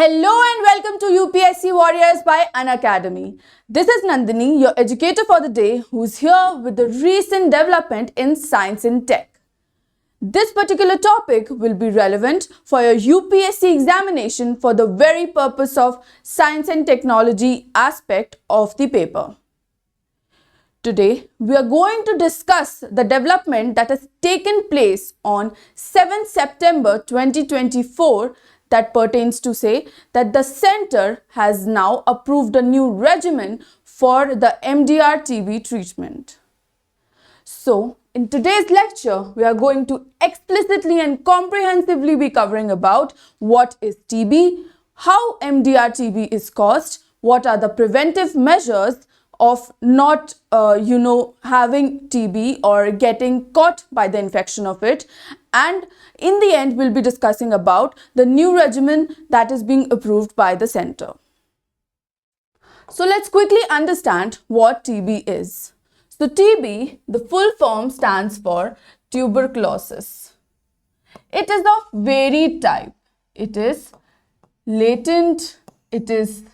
Hello and welcome to UPSC Warriors by Unacademy. This is Nandini, your educator for the day, who's here with the recent development in science and tech. This particular topic will be relevant for your UPSC examination for the very purpose of science and technology aspect of the paper. Today, we are going to discuss the development that has taken place on 7 September 2024 that pertains to say that the center has now approved a new regimen for the MDR TB treatment. So, in today's lecture, we are going to explicitly and comprehensively be covering about what is TB, how MDR TB is caused, what are the preventive measures of not having TB or getting caught by the infection of it, and in the end we'll be discussing about the new regimen that is being approved by the center. So let's quickly understand what TB is. So TB, the full form stands for tuberculosis. It is of varied type. It is latent, it is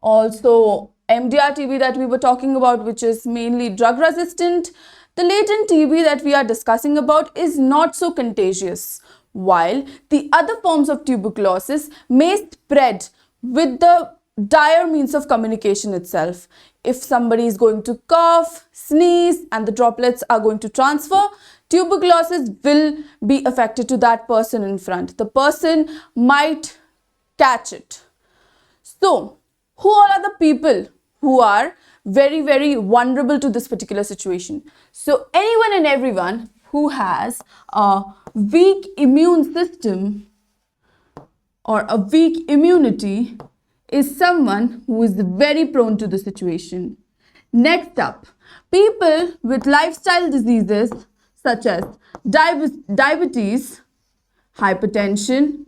also MDR TB that we were talking about, which is mainly drug resistant. The latent TB that we are discussing about is not so contagious, while the other forms of tuberculosis may spread with the dire means of communication itself. If somebody is going to cough, sneeze, and the droplets are going to transfer, tuberculosis will be affected to that person in front. The person might catch it. So, who all are the people who are very, very vulnerable to this particular situation? So anyone and everyone who has a weak immune system or a weak immunity is someone who is very prone to the situation. Next up, people with lifestyle diseases such as diabetes, hypertension,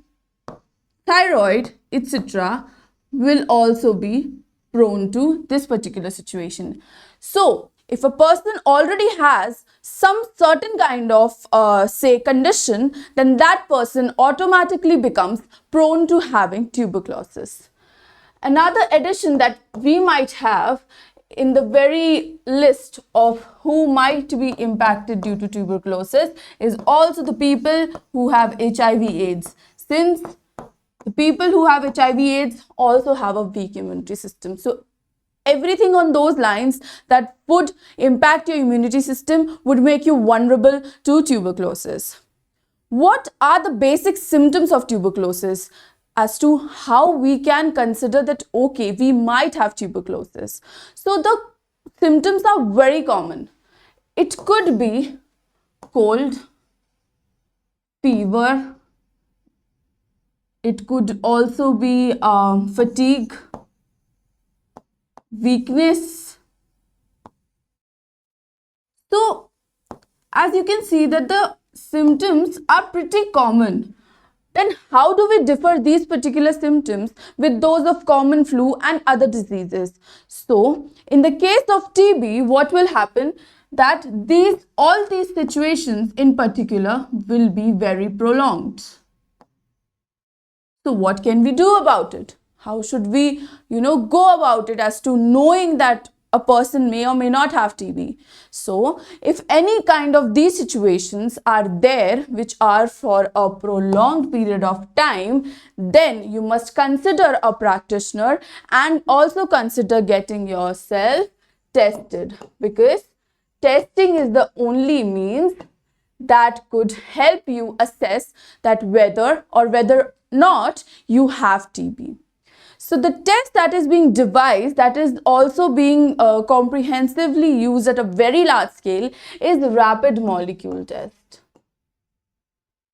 thyroid, etc. will also be prone to this particular situation. So, if a person already has some certain kind of condition, then that person automatically becomes prone to having tuberculosis. Another addition that we might have in the very list of who might be impacted due to tuberculosis is also the people who have HIV/AIDS, since the people who have HIV/AIDS also have a weak immunity system. So everything on those lines that would impact your immunity system would make you vulnerable to tuberculosis. What are the basic symptoms of tuberculosis as to how we can consider that, okay, we might have tuberculosis? So the symptoms are very common. It could be cold, fever. It could also be fatigue, weakness. So, as you can see that the symptoms are pretty common. Then how do we differ these particular symptoms with those of common flu and other diseases? So, in the case of TB, what will happen? That all these situations in particular will be very prolonged. So what can we do about it? How should we, go about it as to knowing that a person may or may not have TB? So if any kind of these situations are there which are for a prolonged period of time, then you must consider a practitioner and also consider getting yourself tested, because testing is the only means that could help you assess that whether not you have TB. So the test that is being devised, that is also being comprehensively used at a very large scale, is the rapid molecule test.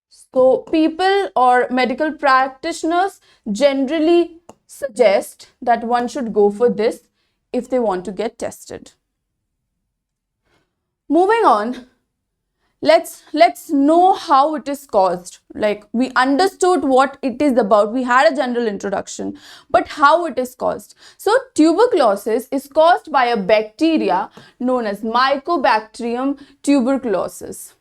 So people or medical practitioners generally suggest that one should go for this if they want to get tested. Moving on, let's know how it is caused. Like, we understood what it is about, we had a general introduction, but how it is caused. So tuberculosis is caused by a bacteria known as Mycobacterium tuberculosis.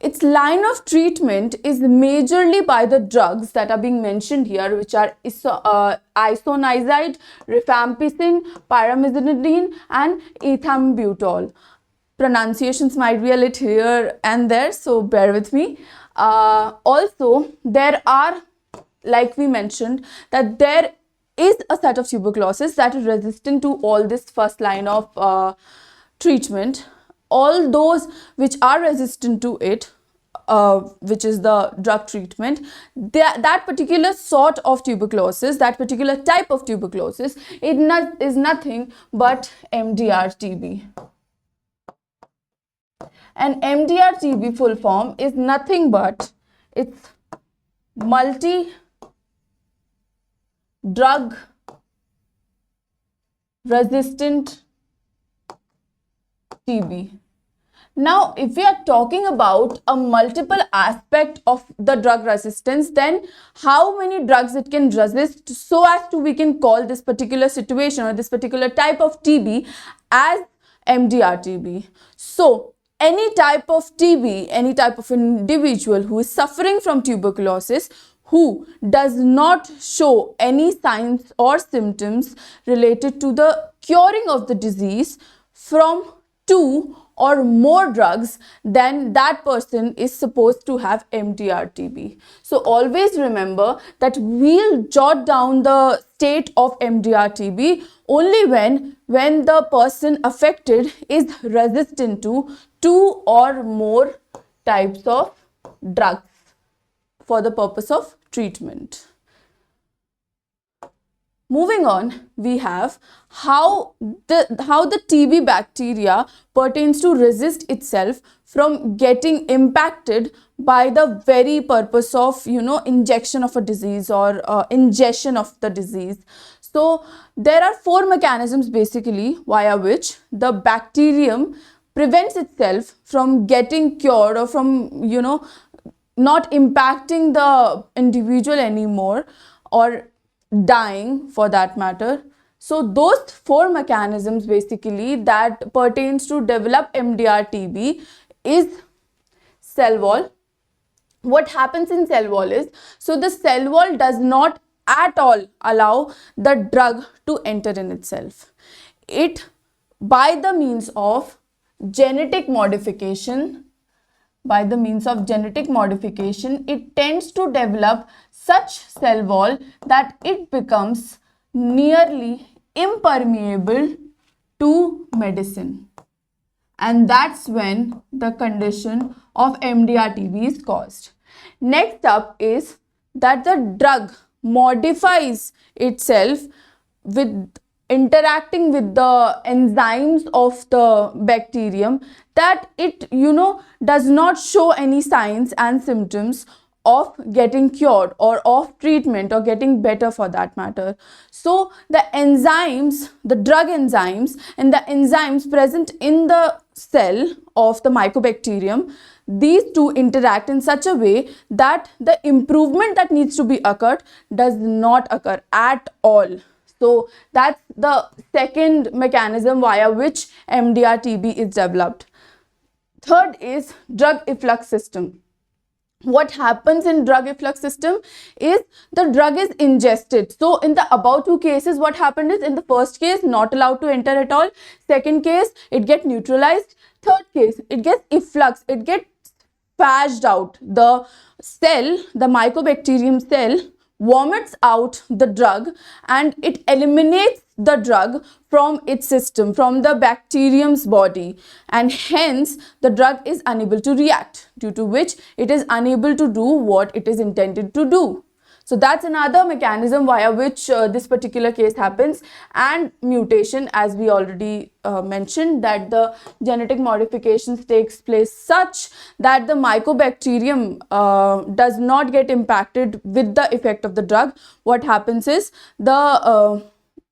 its line of treatment is majorly by the drugs that are being mentioned here, which are isoniazid, rifampicin, pyrimidine, and ethambutol. Pronunciations might be a little here and there, so bear with me. Also, there are, like we mentioned, that there is a set of tuberculosis that is resistant to all this first line of treatment. All those which are resistant to it, which is the drug treatment, that particular sort of tuberculosis, that particular type of tuberculosis, is nothing but MDR TB. And MDR TB full form is nothing but, it's multi-drug resistant TB. Now, if we are talking about a multiple aspect of the drug resistance, then how many drugs it can resist so as to we can call this particular situation or this particular type of TB as MDR TB. So, any type of TB, any type of individual who is suffering from tuberculosis, who does not show any signs or symptoms related to the curing of the disease from 2 or more drugs, then that person is supposed to have MDR TB. So always remember that we'll jot down the state of MDR TB only when the person affected is resistant to 2 or more types of drugs for the purpose of treatment. Moving on, we have how the TB bacteria pertains to resist itself from getting impacted by the very purpose of, injection of a disease or ingestion of the disease. So there are 4 mechanisms basically via which the bacterium prevents itself from getting cured or from, not impacting the individual anymore or dying for that matter. So those 4 mechanisms basically that pertains to develop MDR TB is cell wall. What happens in cell wall is, so the cell wall does not at all allow the drug to enter in itself. It, by the means of genetic modification, it tends to develop such cell wall that it becomes nearly impermeable to medicine. And that's when the condition of MDR TB is caused. Next up is that the drug modifies itself with interacting with the enzymes of the bacterium, that it does not show any signs and symptoms of getting cured or of treatment or getting better for that matter. So the enzymes, the drug enzymes and the enzymes present in the cell of the mycobacterium, these two interact in such a way that the improvement that needs to be occurred does not occur at all. So that's the second mechanism via which MDR TB is developed. Third is drug efflux system. What happens in drug efflux system is the drug is ingested. So in the above 2 cases, what happened is, in the first case, not allowed to enter at all. Second case, it gets neutralized. Third case, it gets efflux. It gets phased out. The cell, the mycobacterium cell, vomits out the drug and it eliminates the drug from its system, from the bacterium's body, and hence the drug is unable to react, due to which it is unable to do what it is intended to do. So that's another mechanism via which this particular case happens. And mutation, as we already mentioned, that the genetic modifications takes place such that the mycobacterium does not get impacted with the effect of the drug. What happens is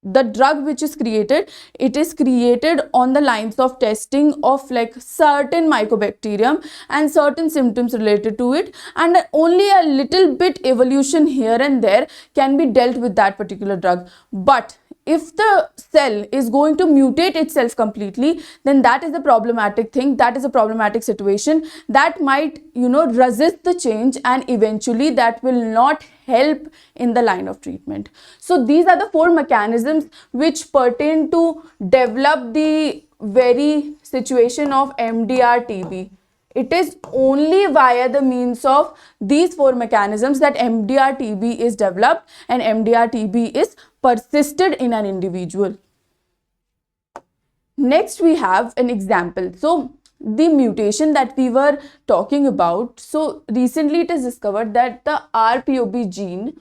the drug which is created, it is created on the lines of testing of like certain mycobacterium and certain symptoms related to it, and only a little bit evolution here and there can be dealt with that particular drug. But if the cell is going to mutate itself completely, then that is a problematic thing, that is a problematic situation that might, resist the change, and eventually that will not help in the line of treatment. So these are the 4 mechanisms which pertain to develop the very situation of MDR TB. It is only via the means of these 4 mechanisms that MDR TB is developed and MDR TB is persisted in an individual. Next, we have an example. So the mutation that we were talking about, so recently it is discovered that the RPOB gene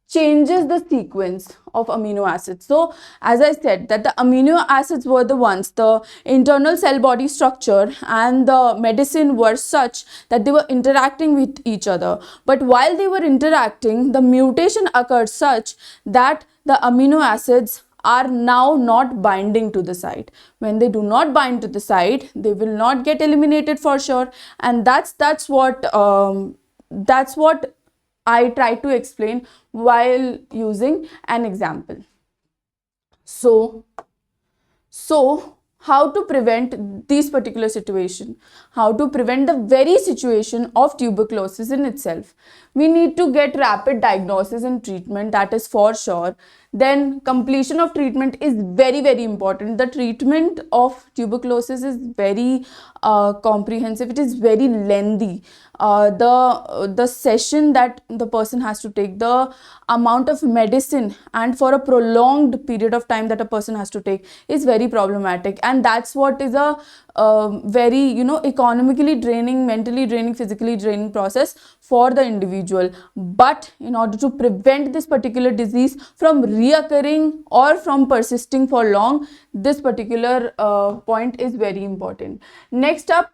changes the sequence of amino acids. So as I said, that the amino acids were the ones, the internal cell body structure and the medicine were such that they were interacting with each other. But while they were interacting, the mutation occurred such that the amino acids are now not binding to the site. When they do not bind to the site, they will not get eliminated for sure. And that's what I try to explain while using an example. So how to prevent this particular situation? How to prevent the very situation of tuberculosis in itself? We need to get rapid diagnosis and treatment, that is for sure. Then completion of treatment is very, very important. The treatment of tuberculosis is very comprehensive. It is very lengthy. The session that the person has to take, the amount of medicine and for a prolonged period of time that a person has to take is very problematic, and that's what is a very economically draining, mentally draining, physically draining process for the individual. But in order to prevent this particular disease from reoccurring or from persisting for long, this particular point is very important. Next up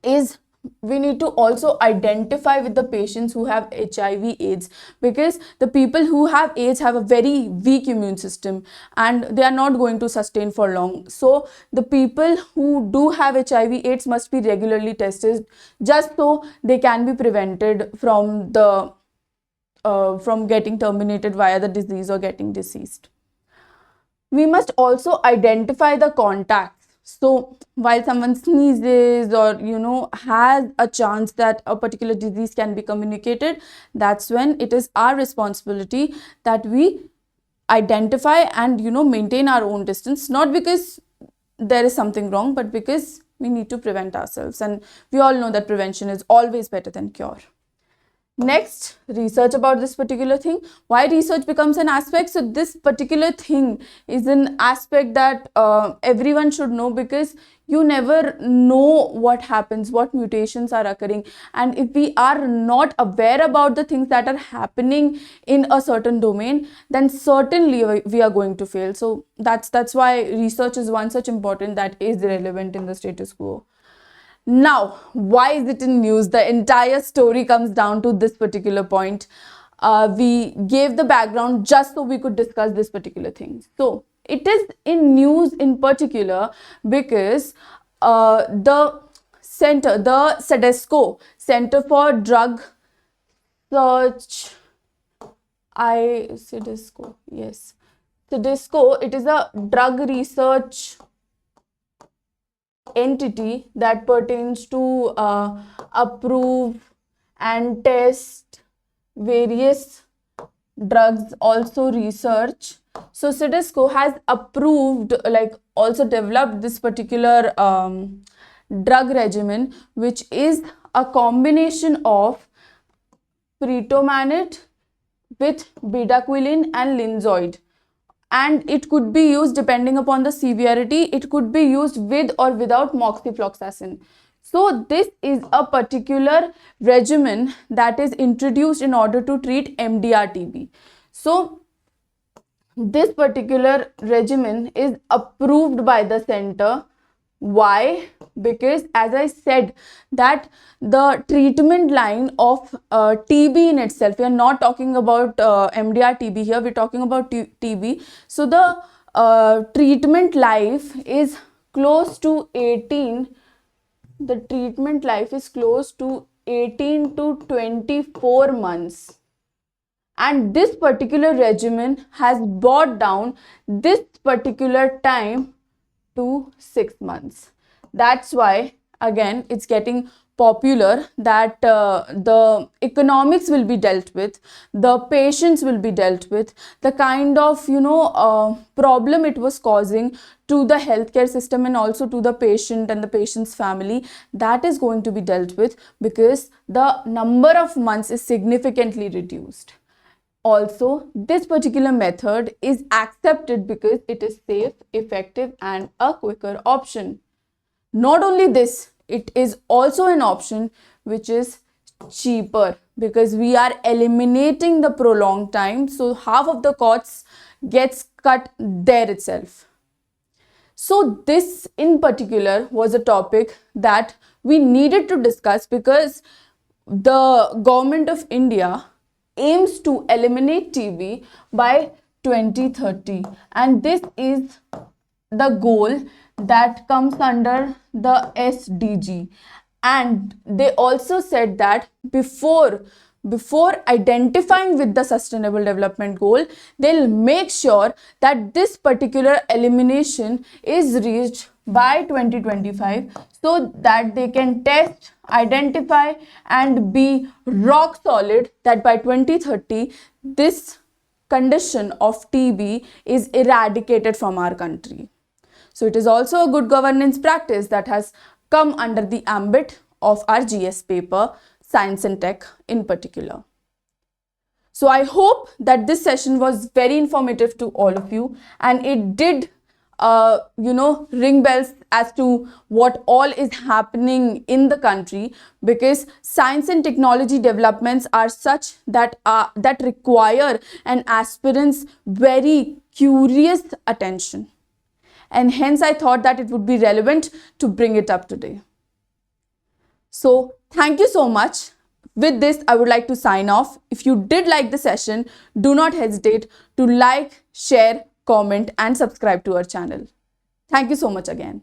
is we need to also identify with the patients who have HIV AIDS, because the people who have AIDS have a very weak immune system and they are not going to sustain for long. So the people who do have HIV AIDS must be regularly tested, just so they can be prevented from the from getting terminated via the disease or getting deceased. We must also identify the contacts. So while someone sneezes or has a chance that a particular disease can be communicated, that's when it is our responsibility that we identify and maintain our own distance, not because there is something wrong, but because we need to prevent ourselves, and we all know that prevention is always better than cure. Next, research about this particular thing. Why research becomes an aspect? So this particular thing is an aspect that everyone should know, because you never know what happens, what mutations are occurring, and if we are not aware about the things that are happening in a certain domain, then certainly we are going to fail. So that's why research is one such important that is relevant in the status quo. Now, why is it in news? The entire story comes down to this particular point. We gave the background just so we could discuss this particular thing. So it is in news in particular because the CDSCO, Center for Drug Search, CDSCO, yes. CDSCO, it is a drug research entity that pertains to approve and test various drugs, also research. So CDSCO has approved, also developed this particular drug regimen, which is a combination of pretomanid with bedaquiline and linzoid. And it could be used depending upon the severity. It could be used with or without moxifloxacin. So this is a particular regimen that is introduced in order to treat MDR TB. So this particular regimen is approved by the center. Why? Because as I said that the treatment line of TB in itself, we are not talking about MDR TB here, we're talking about TB. So the treatment life is close to 18. The treatment life is close to 18 to 24 months. and this particular regimen has brought down this particular time to 6 months. That's why again it's getting popular that the economics will be dealt with, the patients will be dealt with, the kind of problem it was causing to the healthcare system and also to the patient and the patient's family, that is going to be dealt with because the number of months is significantly reduced. Also, this particular method is accepted because it is safe, effective, and a quicker option. Not only this, it is also an option which is cheaper because we are eliminating the prolonged time, so half of the costs gets cut there itself. So this in particular was a topic that we needed to discuss because the government of India aims to eliminate TB by 2030, and this is the goal that comes under the SDG. And they also said that before identifying with the sustainable development goal, they'll make sure that this particular elimination is reached by 2025 so that they can test, identify, and be rock solid that by 2030 this condition of TB is eradicated from our country. So it is also a good governance practice that has come under the ambit of our GS paper, Science and Tech in particular. So I hope that this session was very informative to all of you, and it did ring bells as to what all is happening in the country, because science and technology developments are such that require an aspirant's very curious attention, and hence I thought that it would be relevant to bring it up today. So thank you so much. With this, I would like to sign off. If you did like the session, do not hesitate to like, share, comment, and subscribe to our channel. Thank you so much again.